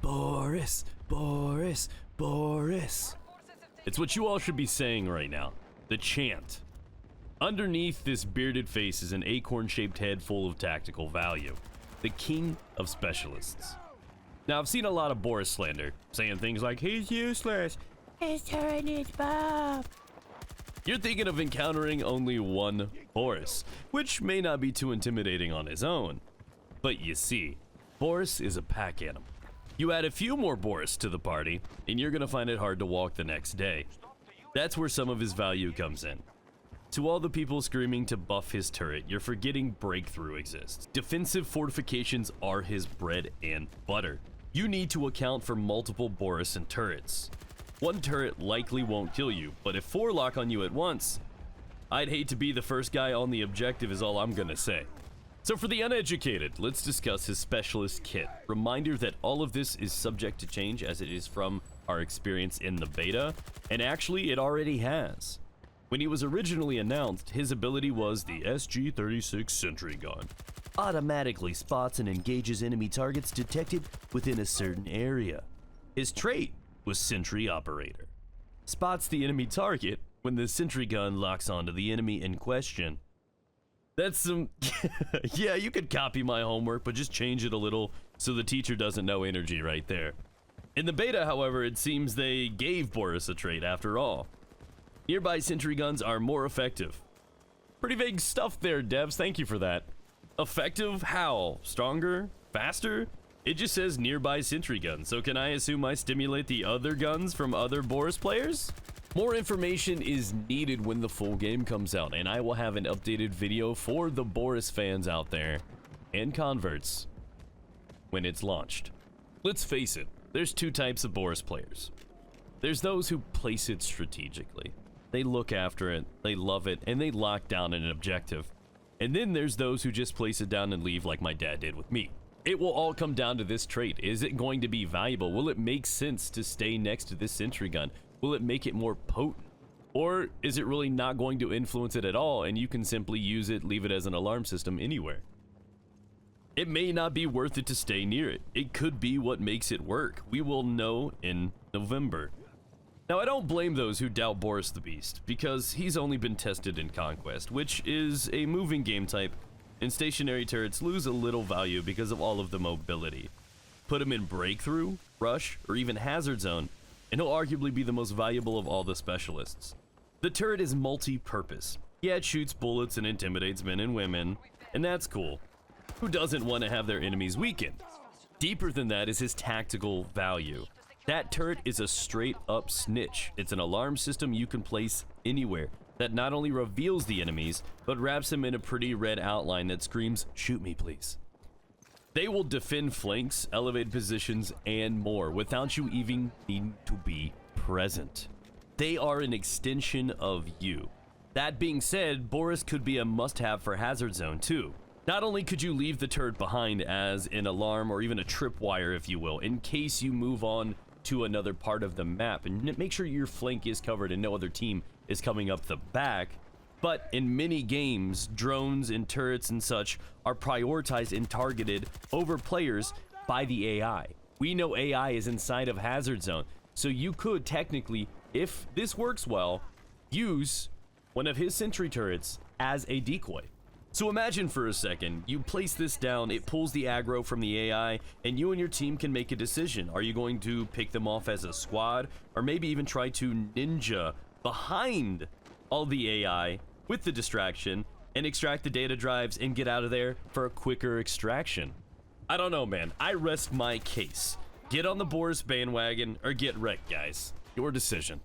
Boris, Boris, Boris. It's what you all should be saying right now. The chant. Underneath this bearded face is an acorn-shaped head full of tactical value. The king of specialists. Now, I've seen a lot of Boris slander, saying things like, he's useless, his turret needs buff. You're thinking of encountering only one Boris, which may not be too intimidating on his own. But you see, Boris is a pack animal. You add a few more Boris to the party, and you're gonna find it hard to walk the next day. That's where some of his value comes in. To all the people screaming to buff his turret, you're forgetting breakthrough exists. Defensive fortifications are his bread and butter. You need to account for multiple Boris and turrets. One turret likely won't kill you, but if 4 lock on you at once, I'd hate to be the first guy on the objective is all I'm gonna say. So for the uneducated, let's discuss his specialist kit. Reminder that all of this is subject to change as it is from our experience in the beta, and actually it already has. When he was originally announced, his ability was the SG-36 Sentry Gun. Automatically spots and engages enemy targets detected within a certain area. His trait was Sentry Operator. Spots the enemy target when the Sentry Gun locks onto the enemy in question. That's some... yeah, you could copy my homework, but just change it a little so the teacher doesn't know energy right there. In the beta, however, it seems they gave Boris a trait after all. Nearby Sentry Guns are more effective. Pretty vague stuff there, devs, thank you for that. Effective? How? Stronger? Faster? It just says nearby Sentry Guns, so can I assume I stimulate the other guns from other Boris players? More information is needed when the full game comes out, and I will have an updated video for the Boris fans out there and converts when it's launched. Let's face it, there's 2 types of Boris players. There's those who place it strategically. They look after it, they love it, and they lock down an objective. And then there's those who just place it down and leave like my dad did with me. It will all come down to this trait. Is it going to be valuable? Will it make sense to stay next to this Sentry Gun? Will it make it more potent? Or is it really not going to influence it at all and you can simply use it, leave it as an alarm system anywhere? It may not be worth it to stay near it. It could be what makes it work. We will know in November. Now, I don't blame those who doubt Boris the Beast, because he's only been tested in Conquest, which is a moving game type, and stationary turrets lose a little value because of all of the mobility. Put him in Breakthrough, Rush, or even Hazard Zone, and he'll arguably be the most valuable of all the specialists. The turret is multi-purpose. Yeah, it shoots bullets and intimidates men and women, and that's cool. Who doesn't want to have their enemies weakened? Deeper than that is his tactical value. That turret is a straight-up snitch. It's an alarm system you can place anywhere that not only reveals the enemies, but wraps them in a pretty red outline that screams, "Shoot me, please." They will defend flanks, elevate positions, and more without you even needing to be present. They are an extension of you. That being said, Boris could be a must-have for Hazard Zone too. Not only could you leave the turret behind as an alarm or even a tripwire, if you will, in case you move on to another part of the map and make sure your flank is covered and no other team is coming up the back, but in many games, drones and turrets and such are prioritized and targeted over players by the AI. We know AI is inside of Hazard Zone, so you could technically, if this works well, use one of his sentry turrets as a decoy. So imagine for a second, you place this down, it pulls the aggro from the AI, and you and your team can make a decision. Are you going to pick them off as a squad, or maybe even try to ninja behind all the AI with the distraction, and extract the data drives and get out of there for a quicker extraction? I don't know, man. I rest my case. Get on the Boris bandwagon, or get wrecked, guys. Your decision.